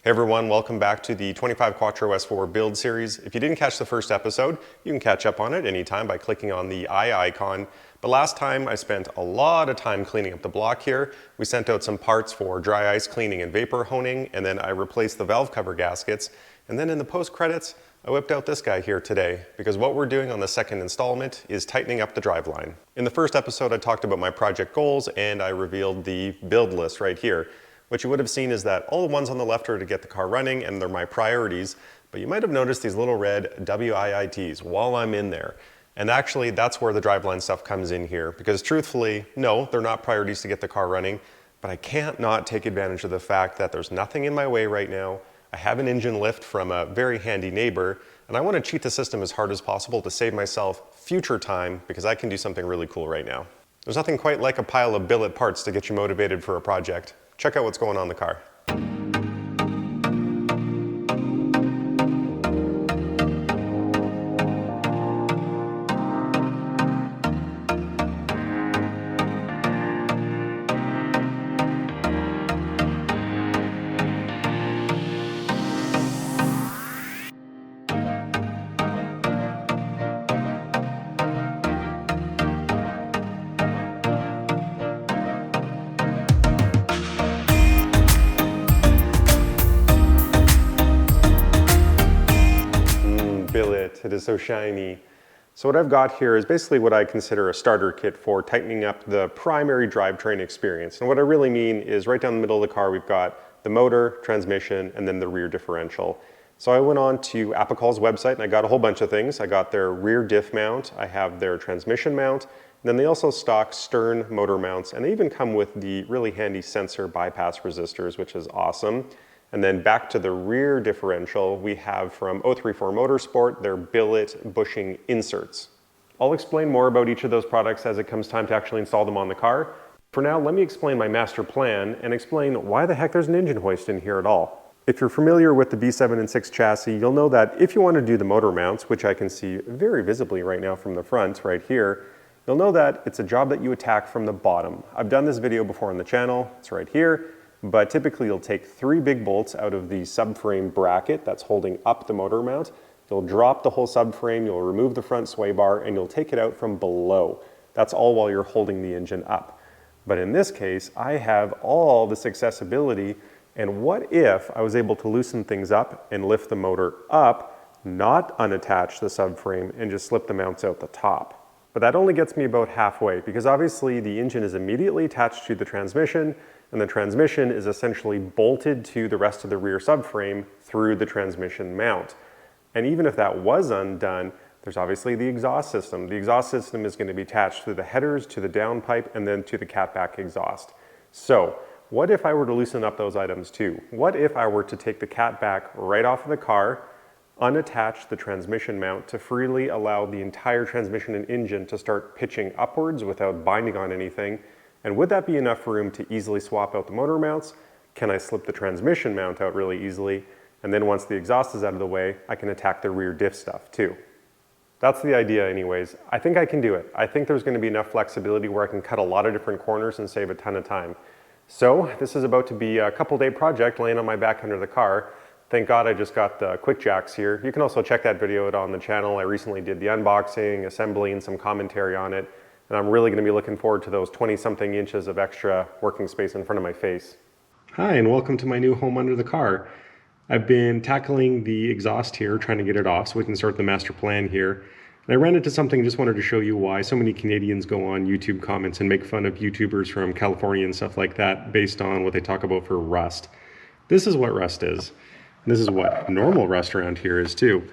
Hey everyone, welcome back to the 25 Quattro S4 build series. If you didn't catch the first episode, you can catch up on it anytime by clicking on the eye icon. But last time I spent a lot of time cleaning up the block here. We sent out some parts for dry ice cleaning and vapor honing, and then I replaced the valve cover gaskets. And then in the post credits, I whipped out this guy here today, because what we're doing on the second installment is tightening up the driveline. In the first episode, I talked about my project goals and I revealed the build list right here. What you would have seen is that all the ones on the left are to get the car running and they're my priorities, but you might have noticed these little red WIITs while I'm in there. And actually that's where the driveline stuff comes in here, because truthfully, no, they're not priorities to get the car running, but I can't not take advantage of the fact that there's nothing in my way right now. I have an engine lift from a very handy neighbor, and I want to cheat the system as hard as possible to save myself future time, because I can do something really cool right now. There's nothing quite like a pile of billet parts to get you motivated for a project. Check out what's going on in the car. Billet, it is so shiny. So what I've got here is basically what I consider a starter kit for tightening up the primary drivetrain experience. And what I really mean is right down the middle of the car, we've got the motor, transmission, and then the rear differential. So I went on to Apikol's website and I got a whole bunch of things. I got their rear diff mount, I have their transmission mount, and then they also stock stern motor mounts, and they even come with the really handy sensor bypass resistors, which is awesome. And then back to the rear differential, we have from 034 Motorsport, their Billet bushing inserts. I'll explain more about each of those products as it comes time to actually install them on the car. For now, let me explain my master plan and explain why the heck there's an engine hoist in here at all. If you're familiar with the B7 and 6 chassis, you'll know that if you want to do the motor mounts, which I can see very visibly right now from the front, right here, you'll know that it's a job that you attack from the bottom. I've done this video before on the channel, it's right here. But typically you'll take 3 big bolts out of the subframe bracket that's holding up the motor mount. You'll drop the whole subframe, you'll remove the front sway bar, and you'll take it out from below. That's all while you're holding the engine up. But in this case, I have all this accessibility, and what if I was able to loosen things up and lift the motor up, not unattach the subframe, and just slip the mounts out the top? But that only gets me about halfway, because obviously the engine is immediately attached to the transmission, and the transmission is essentially bolted to the rest of the rear subframe through the transmission mount. And even if that was undone, there's obviously the exhaust system. The exhaust system is going to be attached through the headers, to the downpipe, and then to the catback exhaust. So what if I were to loosen up those items too? What if I were to take the catback right off of the car, unattach the transmission mount to freely allow the entire transmission and engine to start pitching upwards without binding on anything? And would that be enough room to easily swap out the motor mounts? Can I slip the transmission mount out really easily? And then once the exhaust is out of the way, I can attack the rear diff stuff too. That's the idea anyways. I think I can do it. I think there's going to be enough flexibility where I can cut a lot of different corners and save a ton of time. So this is about to be a couple-day project laying on my back under the car. Thank God I just got the quick jacks here. You can also check that video out on the channel. I recently did the unboxing, assembly, and some commentary on it. And I'm really going to be looking forward to those 20-something inches of extra working space in front of my face. Hi, and welcome to my new home under the car. I've been tackling the exhaust here, trying to get it off so we can start the master plan here. And I ran into something and just wanted to show you why so many Canadians go on YouTube comments and make fun of YouTubers from California and stuff like that based on what they talk about for rust. This is what rust is. And this is what normal rust around here is too.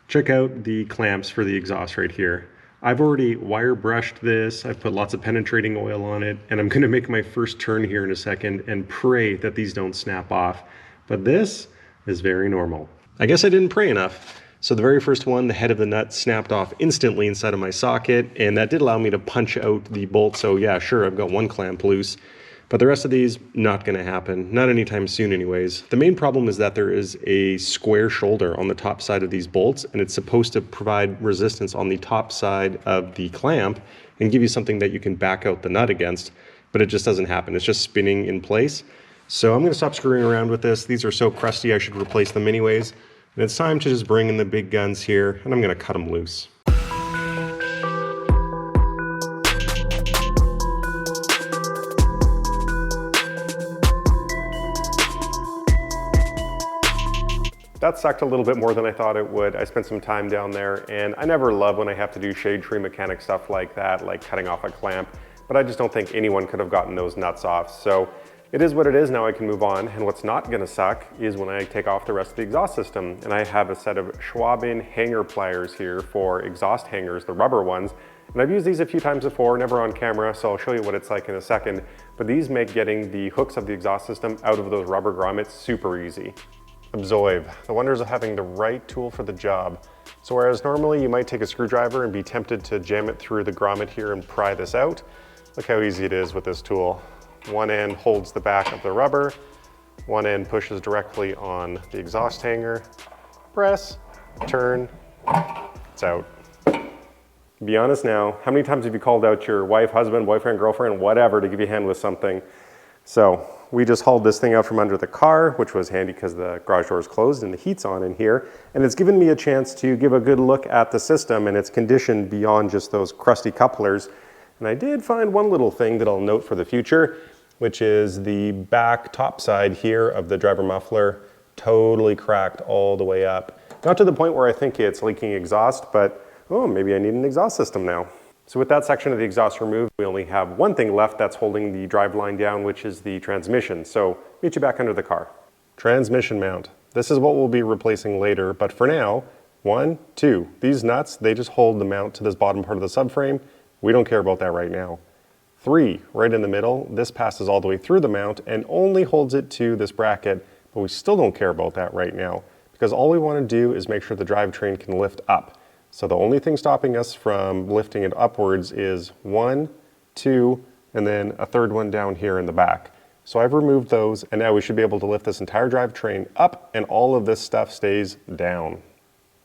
Check out the clamps for the exhaust right here. I've already wire brushed this, I've put lots of penetrating oil on it, and I'm going to make my first turn here in a second and pray that these don't snap off. But this is very normal. I guess I didn't pray enough. So the very first one, the head of the nut snapped off instantly inside of my socket, and that did allow me to punch out the bolt. So yeah, sure, I've got one clamp loose. But the rest of these, not going to happen. Not anytime soon anyways. The main problem is that there is a square shoulder on the top side of these bolts, and it's supposed to provide resistance on the top side of the clamp and give you something that you can back out the nut against, but it just doesn't happen. It's just spinning in place. So I'm going to stop screwing around with this. These are so crusty I should replace them anyways. And it's time to just bring in the big guns here, and I'm going to cut them loose. That sucked a little bit more than I thought it would. I spent some time down there, and I never love when I have to do shade tree mechanic stuff like that, like cutting off a clamp, but I just don't think anyone could have gotten those nuts off. So it is what it is. Now I can move on, and what's not gonna suck is when I take off the rest of the exhaust system. And I have a set of Schwabin hanger pliers here for exhaust hangers, the rubber ones. And I've used these a few times before, never on camera, so I'll show you what it's like in a second. But these make getting the hooks of the exhaust system out of those rubber grommets super easy. Absoib, the wonders of having the right tool for the job. So whereas normally you might take a screwdriver and be tempted to jam it through the grommet here and pry this out, look how easy it is with this tool. One end holds the back of the rubber, one end pushes directly on the exhaust hanger, press, turn, it's out. Be honest now, how many times have you called out your wife, husband, boyfriend, girlfriend, whatever to give you a hand with something? So we just hauled this thing out from under the car, which was handy because the garage door is closed and the heat's on in here. And it's given me a chance to give a good look at the system and its condition beyond just those crusty couplers. And I did find one little thing that I'll note for the future, which is the back top side here of the driver muffler, totally cracked all the way up. Not to the point where I think it's leaking exhaust, but oh, maybe I need an exhaust system now. So with that section of the exhaust removed, we only have one thing left that's holding the drive line down, which is the transmission. So meet you back under the car. Transmission mount. This is what we'll be replacing later, but for now, 1, 2. These nuts, they just hold the mount to this bottom part of the subframe. We don't care about that right now. 3, right in the middle. This passes all the way through the mount and only holds it to this bracket, but we still don't care about that right now because all we want to do is make sure the drivetrain can lift up. So the only thing stopping us from lifting it upwards is 1, 2, and then a third one down here in the back. So I've removed those, and now we should be able to lift this entire drivetrain up, and all of this stuff stays down.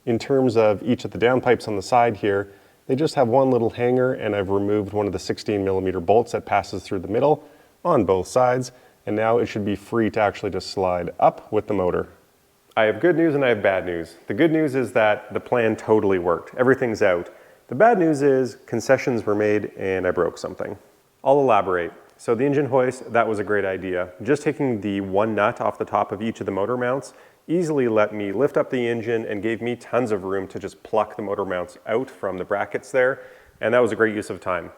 In terms of each of the downpipes on the side here, they just have one little hanger, and I've removed one of the 16mm bolts that passes through the middle on both sides, and now it should be free to actually just slide up with the motor. I have good news and I have bad news. The good news is that the plan totally worked. Everything's out. The bad news is concessions were made and I broke something. I'll elaborate. So the engine hoist, that was a great idea. Just taking the one nut off the top of each of the motor mounts easily let me lift up the engine and gave me tons of room to just pluck the motor mounts out from the brackets there. And that was a great use of time.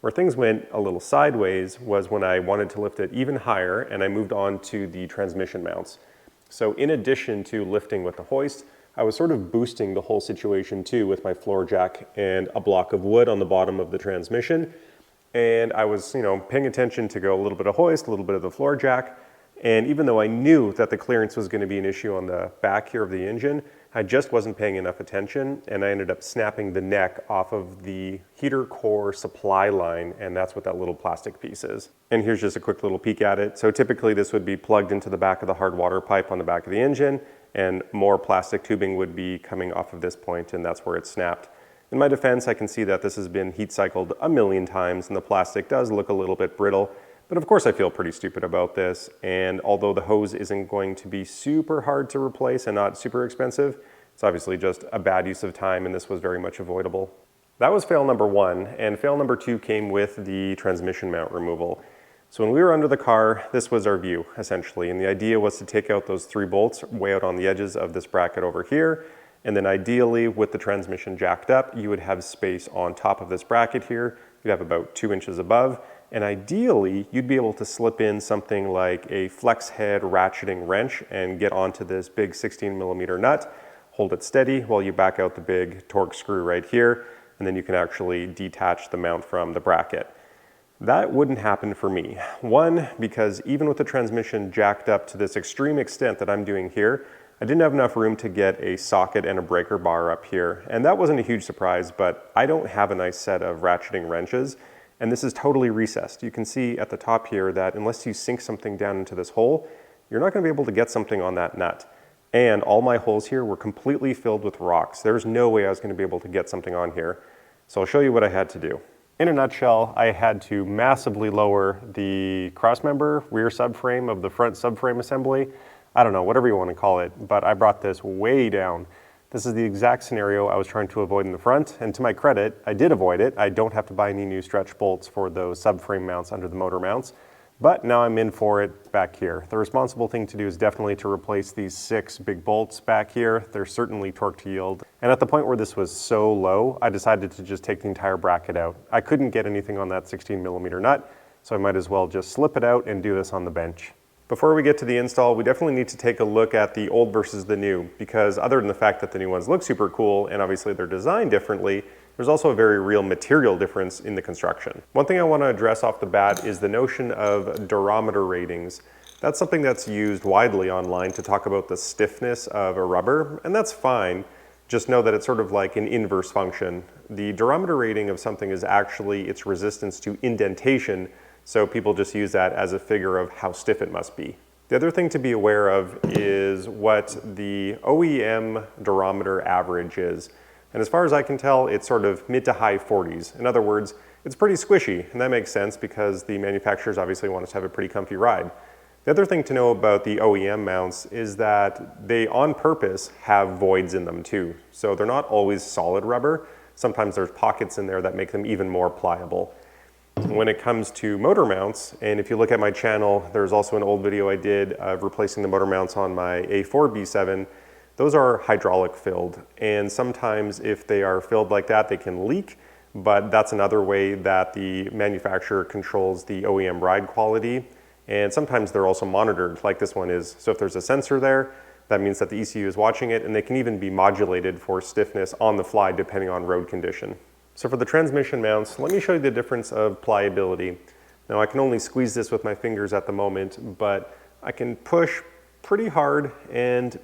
Where things went a little sideways was when I wanted to lift it even higher and I moved on to the transmission mounts. So in addition to lifting with the hoist, I was sort of boosting the whole situation too with my floor jack and a block of wood on the bottom of the transmission. And I was, paying attention to go a little bit of hoist, a little bit of the floor jack. And even though I knew that the clearance was going to be an issue on the back here of the engine, I just wasn't paying enough attention, and I ended up snapping the neck off of the heater core supply line, and that's what that little plastic piece is. And here's just a quick little peek at it. So typically this would be plugged into the back of the hard water pipe on the back of the engine, and more plastic tubing would be coming off of this point, and that's where it snapped. In my defense, I can see that this has been heat cycled a million times, and the plastic does look a little bit brittle. But of course I feel pretty stupid about this, and although the hose isn't going to be super hard to replace and not super expensive, it's obviously just a bad use of time, and this was very much avoidable. That was fail number 1, and fail number 2 came with the transmission mount removal. So when we were under the car, this was our view, essentially, and the idea was to take out those 3 bolts way out on the edges of this bracket over here, and then ideally, with the transmission jacked up, you would have space on top of this bracket here. You'd have about 2 inches above, and ideally, you'd be able to slip in something like a flex head ratcheting wrench and get onto this big 16mm nut, hold it steady while you back out the big torque screw right here, and then you can actually detach the mount from the bracket. That wouldn't happen for me. 1, because even with the transmission jacked up to this extreme extent that I'm doing here, I didn't have enough room to get a socket and a breaker bar up here. And that wasn't a huge surprise, but I don't have a nice set of ratcheting wrenches, and this is totally recessed. You can see at the top here that unless you sink something down into this hole, you're not gonna be able to get something on that nut. And all my holes here were completely filled with rocks. There's no way I was gonna be able to get something on here. So I'll show you what I had to do. In a nutshell, I had to massively lower the crossmember rear subframe of the front subframe assembly. I don't know, whatever you want to call it, but I brought this way down. This is the exact scenario I was trying to avoid in the front, and to my credit, I did avoid it. I don't have to buy any new stretch bolts for those subframe mounts under the motor mounts, but now I'm in for it back here. The responsible thing to do is definitely to replace these 6 big bolts back here. They're certainly torque to yield. And at the point where this was so low, I decided to just take the entire bracket out. I couldn't get anything on that 16mm nut, so I might as well just slip it out and do this on the bench. Before we get to the install, we definitely need to take a look at the old versus the new, because other than the fact that the new ones look super cool and obviously they're designed differently, there's also a very real material difference in the construction. One thing I want to address off the bat is the notion of durometer ratings. That's something that's used widely online to talk about the stiffness of a rubber, and that's fine. Just know that it's sort of like an inverse function. The durometer rating of something is actually its resistance to indentation, so people just use that as a figure of how stiff it must be. The other thing to be aware of is what the OEM durometer average is. And as far as I can tell, it's sort of mid to high 40s. In other words, it's pretty squishy, and that makes sense because the manufacturers obviously want us to have a pretty comfy ride. The other thing to know about the OEM mounts is that they, on purpose, have voids in them too. So they're not always solid rubber. Sometimes there's pockets in there that make them even more pliable. When it comes to motor mounts, and if you look at my channel, there's also an old video I did of replacing the motor mounts on my A4 B7. Those are hydraulic filled, and sometimes if they are filled like that, they can leak, but that's another way that the manufacturer controls the OEM ride quality, and sometimes they're also monitored like this one is. So if there's a sensor there, that means that the ECU is watching it, and they can even be modulated for stiffness on the fly depending on road condition. So for the transmission mounts, let me show you the difference of pliability. Now I can only squeeze this with my fingers at the moment, but I can push pretty hard and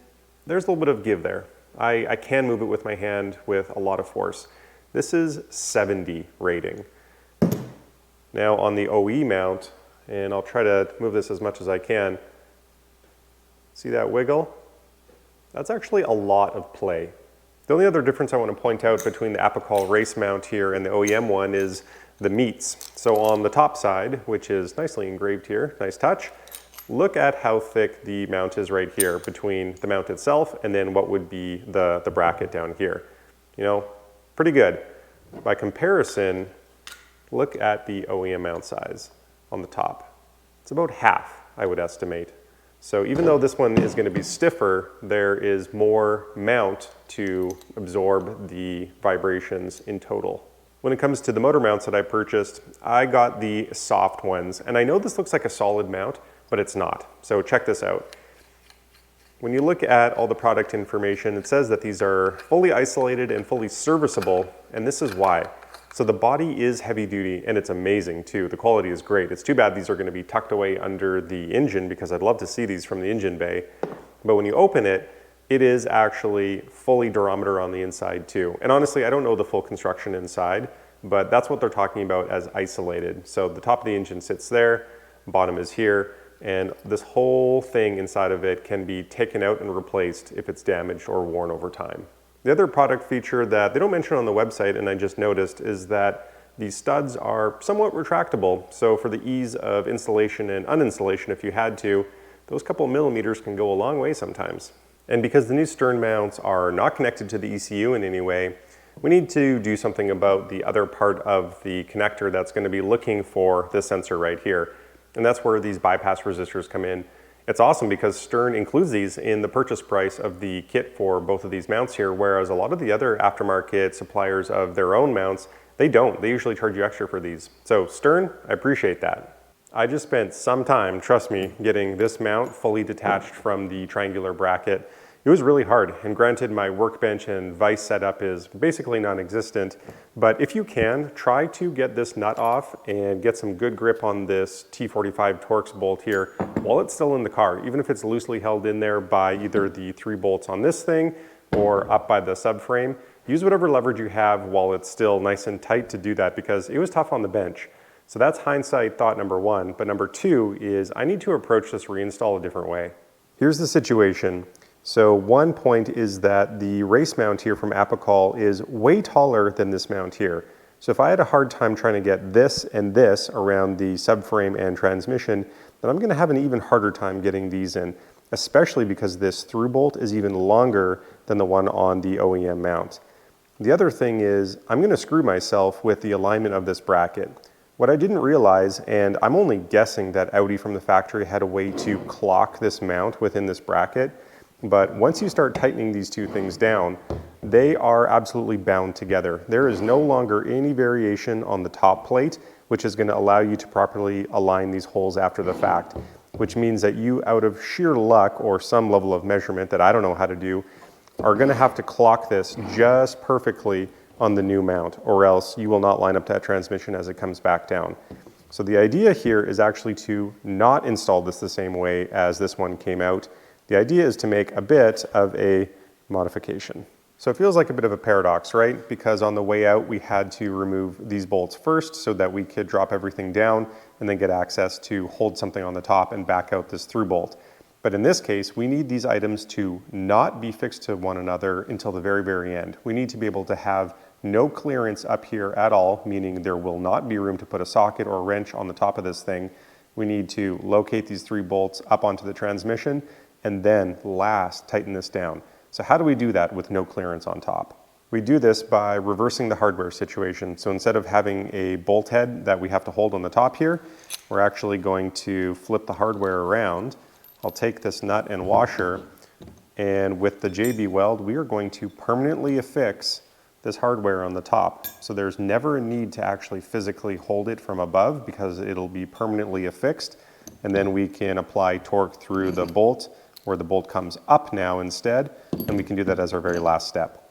there's a little bit of give there. I can move it with my hand with a lot of force. This is 70 rating. Now on the OE mount, and I'll try to move this as much as I can, see that wiggle? That's actually a lot of play. The only other difference I want to point out between the Apikol race mount here and the OEM one is the meets. So on the top side, which is nicely engraved here, nice touch, look at how thick the mount is right here between the mount itself and then what would be the bracket down here. You know, pretty good. By comparison, look at the OEM mount size on the top. It's about half, I would estimate. So even though this one is going to be stiffer, there is more mount to absorb the vibrations in total. When it comes to the motor mounts that I purchased, I got the soft ones. And I know this looks like a solid mount, but it's not. So check this out. When you look at all the product information, it says that these are fully isolated and fully serviceable, and this is why. So the body is heavy duty, and it's amazing too. The quality is great. It's too bad these are going to be tucked away under the engine because I'd love to see these from the engine bay. But when you open it, it is actually fully durometer on the inside too. And honestly, I don't know the full construction inside, but that's what they're talking about as isolated. So the top of the engine sits there, bottom is here, and this whole thing inside of it can be taken out and replaced if it's damaged or worn over time. The other product feature that they don't mention on the website, and I just noticed, is that these studs are somewhat retractable. So for the ease of installation and uninstallation, if you had to, those couple millimeters can go a long way sometimes. And because the new stern mounts are not connected to the ECU in any way, we need to do something about the other part of the connector that's going to be looking for this sensor right here. And that's where these bypass resistors come in. It's awesome because Stern includes these in the purchase price of the kit for both of these mounts here, whereas a lot of the other aftermarket suppliers of their own mounts, they don't. They usually charge you extra for these. So Stern, I appreciate that. I just spent some time, trust me, getting this mount fully detached from the triangular bracket. It was really hard, and granted my workbench and vise setup is basically non-existent, but if you can, try to get this nut off and get some good grip on this T45 Torx bolt here while it's still in the car, even if it's loosely held in there by either the 3 bolts on this thing or up by the subframe. Use whatever leverage you have while it's still nice and tight to do that, because it was tough on the bench. So that's hindsight thought number 1, but number 2 is I need to approach this reinstall a different way. Here's the situation. So one point is that the race mount here from Apikol is way taller than this mount here. So if I had a hard time trying to get this and this around the subframe and transmission, then I'm going to have an even harder time getting these in, especially because this through bolt is even longer than the one on the OEM mount. The other thing is I'm going to screw myself with the alignment of this bracket. What I didn't realize, and I'm only guessing that Audi from the factory had a way to clock this mount within this bracket, but once you start tightening these two things down, they are absolutely bound together. There is no longer any variation on the top plate, which is going to allow you to properly align these holes after the fact, which means that you, out of sheer luck or some level of measurement that I don't know how to do, are going to have to clock this just perfectly on the new mount, or else you will not line up that transmission as it comes back down. So the idea here is actually to not install this the same way as this one came out. The idea is to make a bit of a modification. So it feels like a bit of a paradox, right? Because on the way out, we had to remove these bolts first so that we could drop everything down and then get access to hold something on the top and back out this through bolt. But in this case, we need these items to not be fixed to one another until the very, very end. We need to be able to have no clearance up here at all, meaning there will not be room to put a socket or a wrench on the top of this thing. We need to locate these 3 bolts up onto the transmission and then last tighten this down. So how do we do that with no clearance on top? We do this by reversing the hardware situation. So instead of having a bolt head that we have to hold on the top here, we're actually going to flip the hardware around. I'll take this nut and washer, and with the JB Weld, we are going to permanently affix this hardware on the top. So there's never a need to actually physically hold it from above because it'll be permanently affixed, and then we can apply torque through the bolt where the bolt comes up now instead, and we can do that as our very last step.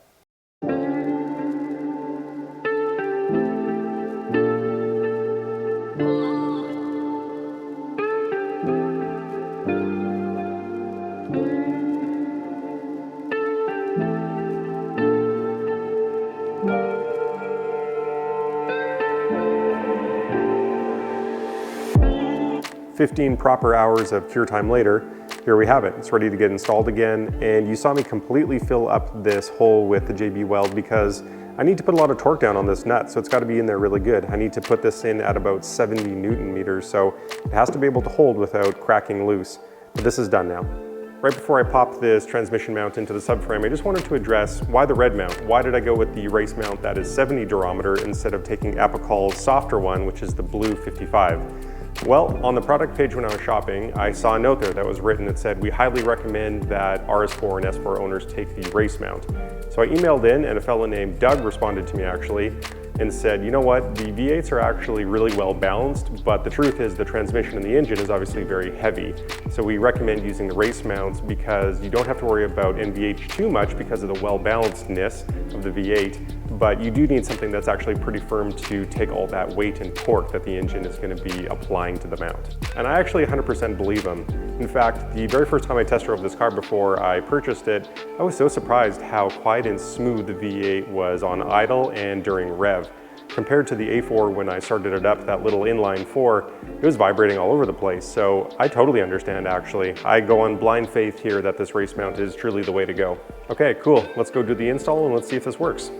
15 proper hours of cure time later, here we have it. It's ready to get installed again, and you saw me completely fill up this hole with the JB Weld because I need to put a lot of torque down on this nut, so it's got to be in there really good. I need to put this in at about 70 Newton meters, so it has to be able to hold without cracking loose. But this is done now. Right before I pop this transmission mount into the subframe, I just wanted to address why the red mount. Why did I go with the race mount that is 70 durometer instead of taking Apikol's softer one, which is the blue 55? Well, on the product page when I was shopping, I saw a note there that was written that said, we highly recommend that RS4 and S4 owners take the race mount. So I emailed in, and a fellow named Doug responded to me actually and said, you know what, the V8s are actually really well balanced, but the truth is the transmission and the engine is obviously very heavy. So we recommend using the race mounts because you don't have to worry about NVH too much because of the well-balancedness of the V8, but you do need something that's actually pretty firm to take all that weight and torque that the engine is going to be applying to the mount. And I actually 100% believe them. In fact, the very first time I test drove this car before I purchased it, I was so surprised how quiet and smooth the V8 was on idle and during rev. Compared to the A4 when I started it up, that little inline 4, it was vibrating all over the place. So I totally understand actually. I go on blind faith here that this race mount is truly the way to go. Okay, cool. Let's go do the install and let's see if this works.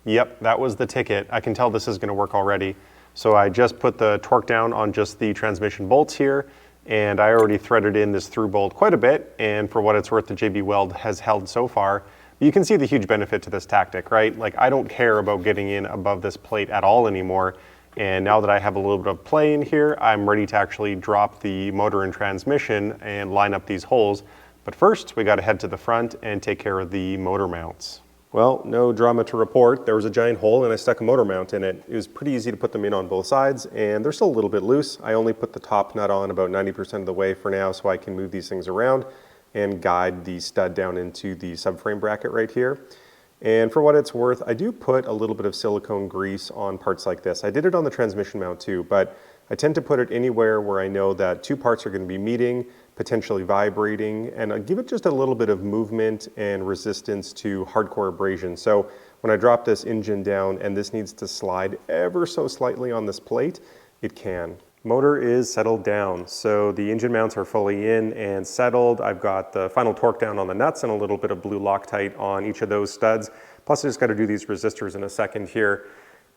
Yep, that was the ticket. I can tell this is going to work already. So I just put the torque down on just the transmission bolts here, and I already threaded in this through bolt quite a bit, and for what it's worth, the JB Weld has held so far. You can see the huge benefit to this tactic, right? Like, I don't care about getting in above this plate at all anymore, and now that I have a little bit of play in here, I'm ready to actually drop the motor and transmission and line up these holes. But first, we got to head to the front and take care of the motor mounts. Well, no drama to report. There was a giant hole and I stuck a motor mount in it. It was pretty easy to put them in on both sides, and they're still a little bit loose. I only put the top nut on about 90% of the way for now so I can move these things around and guide the stud down into the subframe bracket right here. And for what it's worth, I do put a little bit of silicone grease on parts like this. I did it on the transmission mount too, but I tend to put it anywhere where I know that two parts are going to be meeting, potentially vibrating, and I give it just a little bit of movement and resistance to hardcore abrasion. So when I drop this engine down and this needs to slide ever so slightly on this plate, it can. Motor is settled down, so the engine mounts are fully in and settled. I've got the final torque down on the nuts and a little bit of blue Loctite on each of those studs. Plus I just got to do these resistors in a second here.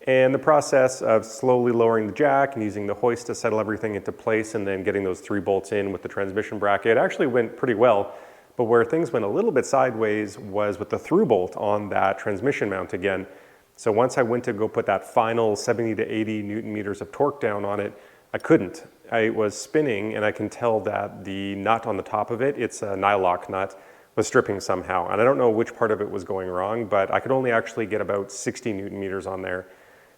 And the process of slowly lowering the jack and using the hoist to settle everything into place and then getting those 3 bolts in with the transmission bracket actually went pretty well. But where things went a little bit sideways was with the through bolt on that transmission mount again. So once I went to go put that final 70 to 80 Newton meters of torque down on it, I couldn't. I was spinning and I can tell that the nut on the top of it, it's a nylock nut, was stripping somehow. And I don't know which part of it was going wrong, but I could only actually get about 60 Newton meters on there.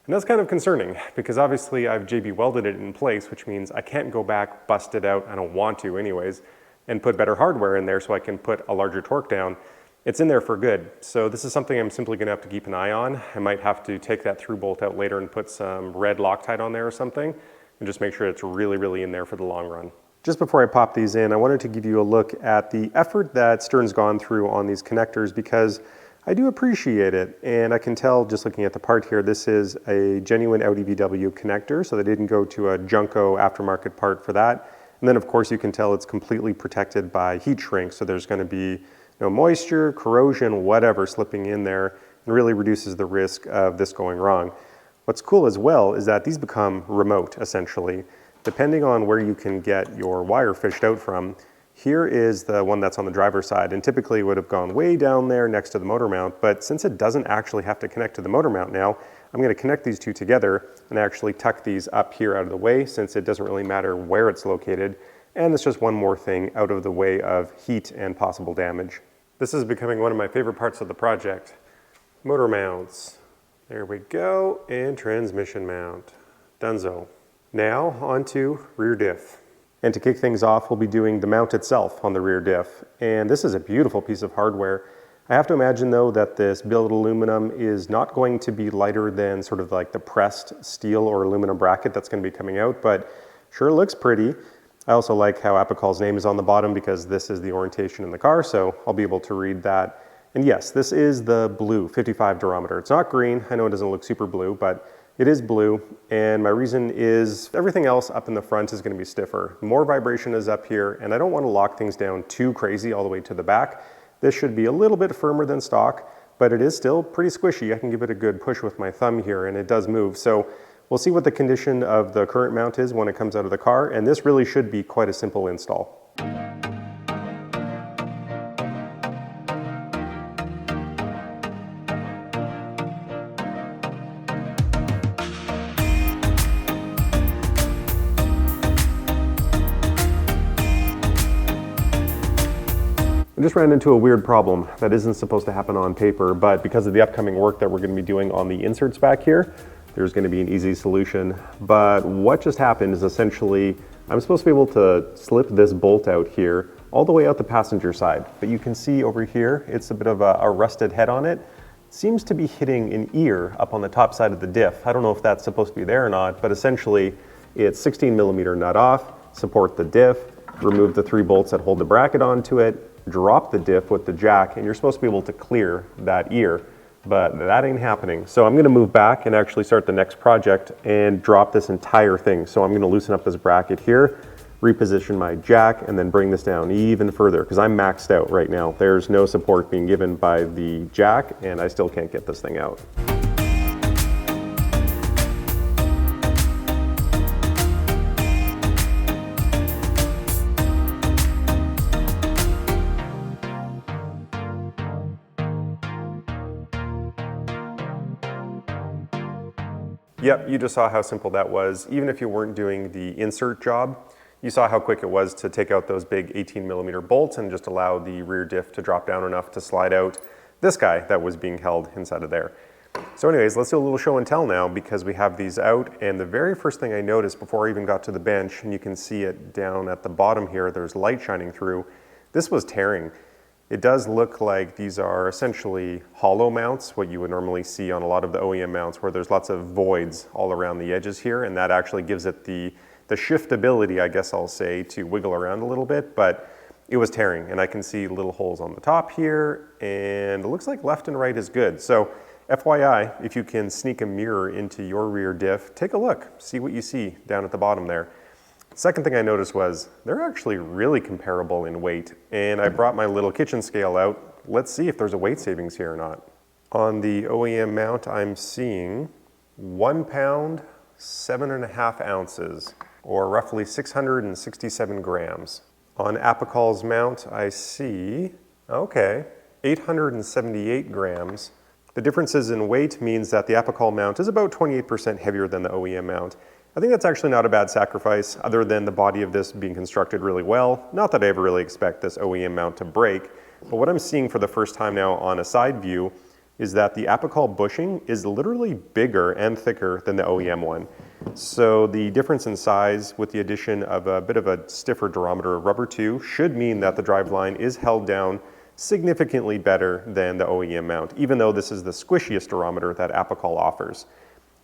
And that's kind of concerning because obviously I've JB welded it in place, which means I can't go back, bust it out, I don't want to anyways, and put better hardware in there so I can put a larger torque down. It's in there for good. So this is something I'm simply gonna have to keep an eye on. I might have to take that through bolt out later and put some red Loctite on there or something and just make sure it's really, really in there for the long run. Just before I pop these in, I wanted to give you a look at the effort that Stern's gone through on these connectors because I do appreciate it, and I can tell just looking at the part here, this is a genuine Audi VW connector, so they didn't go to a Junko aftermarket part for that. And then of course you can tell it's completely protected by heat shrink, so there's going to be no moisture, corrosion, whatever slipping in there, and really reduces the risk of this going wrong. What's cool as well is that these become remote essentially. Depending on where you can get your wire fished out from, here is the one that's on the driver's side, and typically would have gone way down there next to the motor mount, but since it doesn't actually have to connect to the motor mount now, I'm going to connect these two together and actually tuck these up here out of the way since it doesn't really matter where it's located, and it's just one more thing out of the way of heat and possible damage. This is becoming one of my favorite parts of the project. Motor mounts. There we go, and transmission mount. Dunzo. Now onto rear diff. And to kick things off, we'll be doing the mount itself on the rear diff. And this is a beautiful piece of hardware. I have to imagine though that this billet aluminum is not going to be lighter than sort of like the pressed steel or aluminum bracket that's going to be coming out, but sure looks pretty. I also like how Apikol's name is on the bottom because this is the orientation in the car, so I'll be able to read that. And yes, this is the blue 55 durometer. It's not green. I know it doesn't look super blue, but it is blue, and my reason is everything else up in the front is going to be stiffer. More vibration is up here, and I don't want to lock things down too crazy all the way to the back. This should be a little bit firmer than stock, but it is still pretty squishy. I can give it a good push with my thumb here, and it does move. So we'll see what the condition of the current mount is when it comes out of the car, and this really should be quite a simple install. I just ran into a weird problem that isn't supposed to happen on paper, but because of the upcoming work that we're going to be doing on the inserts back here, there's going to be an easy solution. But what just happened is essentially, I'm supposed to be able to slip this bolt out here all the way out the passenger side. But you can see over here, it's a bit of a rusted head on it. It seems to be hitting an ear up on the top side of the diff. I don't know if that's supposed to be there or not, but essentially it's 16 millimeter nut off, support the diff, remove the 3 bolts that hold the bracket onto it, drop the diff with the jack, and you're supposed to be able to clear that ear, but that ain't happening. So I'm gonna move back and actually start the next project and drop this entire thing. So I'm gonna loosen up this bracket here, reposition my jack, and then bring this down even further because I'm maxed out right now. There's no support being given by the jack, and I still can't get this thing out. Yep, you just saw how simple that was. Even if you weren't doing the insert job, you saw how quick it was to take out those big 18 millimeter bolts and just allow the rear diff to drop down enough to slide out this guy that was being held inside of there. So anyways, let's do a little show and tell now because we have these out, and the very first thing I noticed before I even got to the bench, and you can see it down at the bottom here, there's light shining through, this was tearing. It does look like these are essentially hollow mounts, what you would normally see on a lot of the OEM mounts where there's lots of voids all around the edges here, and that actually gives it the shiftability, I guess I'll say, to wiggle around a little bit, but it was tearing, and I can see little holes on the top here, and it looks like left and right is good. So FYI, if you can sneak a mirror into your rear diff, take a look, see what you see down at the bottom there. Second thing I noticed was they're actually really comparable in weight, and I brought my little kitchen scale out. Let's see if there's a weight savings here or not. On the OEM mount, I'm seeing 1 pound, 7.5 ounces, or roughly 667 grams. On Apikol's mount, I see, okay, 878 grams. The differences in weight means that the Apikol mount is about 28% heavier than the OEM mount. I think that's actually not a bad sacrifice, other than the body of this being constructed really well. Not that I ever really expect this OEM mount to break, but what I'm seeing for the first time now on a side view is that the Apikol bushing is literally bigger and thicker than the OEM one. So the difference in size with the addition of a bit of a stiffer durometer rubber tube should mean that the driveline is held down significantly better than the OEM mount, even though this is the squishiest durometer that Apikol offers.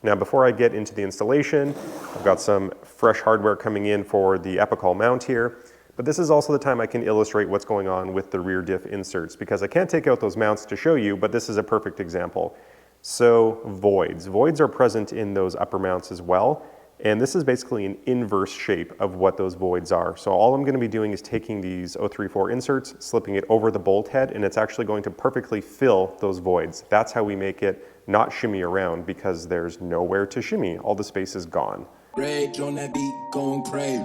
Now, before I get into the installation, I've got some fresh hardware coming in for the Apikol mount here, but this is also the time I can illustrate what's going on with the rear diff inserts, because I can't take out those mounts to show you, but this is a perfect example. So voids. Voids are present in those upper mounts as well, and this is basically an inverse shape of what those voids are. So all I'm going to be doing is taking these 034 inserts, slipping it over the bolt head, and it's actually going to perfectly fill those voids. That's how we make it not shimmy around, because there's nowhere to shimmy. All the space is gone. Rage on that beat, going crazy.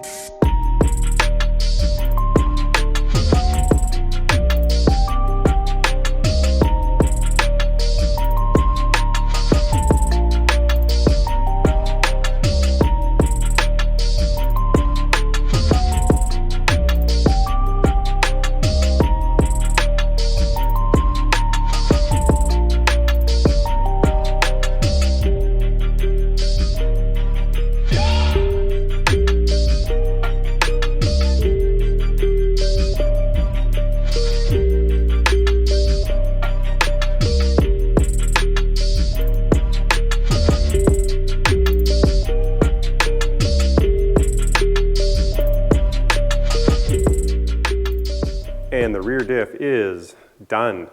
And the rear diff is done.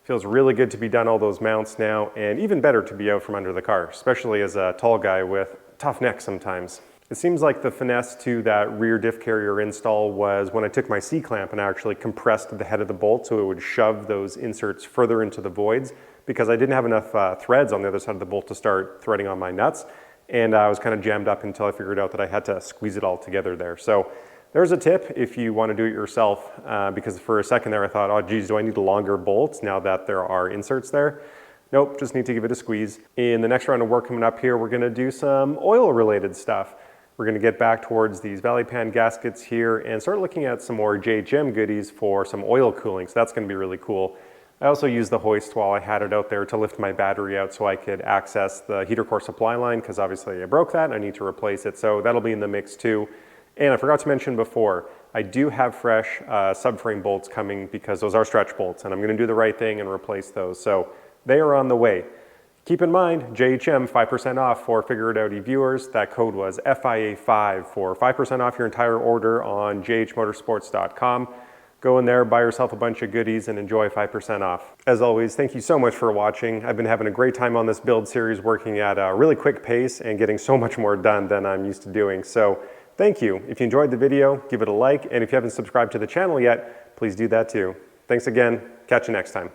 Feels really good to be done all those mounts now, and even better to be out from under the car, especially as a tall guy with tough neck sometimes. It seems like the finesse to that rear diff carrier install was when I took my C-clamp and I actually compressed the head of the bolt so it would shove those inserts further into the voids, because I didn't have enough threads on the other side of the bolt to start threading on my nuts, and I was kind of jammed up until I figured out that I had to squeeze it all together there. So there's a tip if you want to do it yourself, because for a second there I thought, oh geez, do I need longer bolts now that there are inserts there? Nope, just need to give it a squeeze. In the next round of work coming up here, we're going to do some oil related stuff. We're going to get back towards these valley pan gaskets here and start looking at some more JHM goodies for some oil cooling, so that's going to be really cool. I also used the hoist while I had it out there to lift my battery out so I could access the heater core supply line, because obviously I broke that and I need to replace it, so that'll be in the mix too. And I forgot to mention before, I do have fresh subframe bolts coming, because those are stretch bolts, and I'm going to do the right thing and replace those. So they are on the way. Keep in mind, JHM 5% off for Figure It Outy viewers. That code was FIA5 for 5% off your entire order on jhmotorsports.com. Go in there, buy yourself a bunch of goodies, and enjoy 5% off. As always, thank you so much for watching. I've been having a great time on this build series, working at a really quick pace and getting so much more done than I'm used to doing. So thank you. If you enjoyed the video, give it a like, and if you haven't subscribed to the channel yet, please do that too. Thanks again. Catch you next time.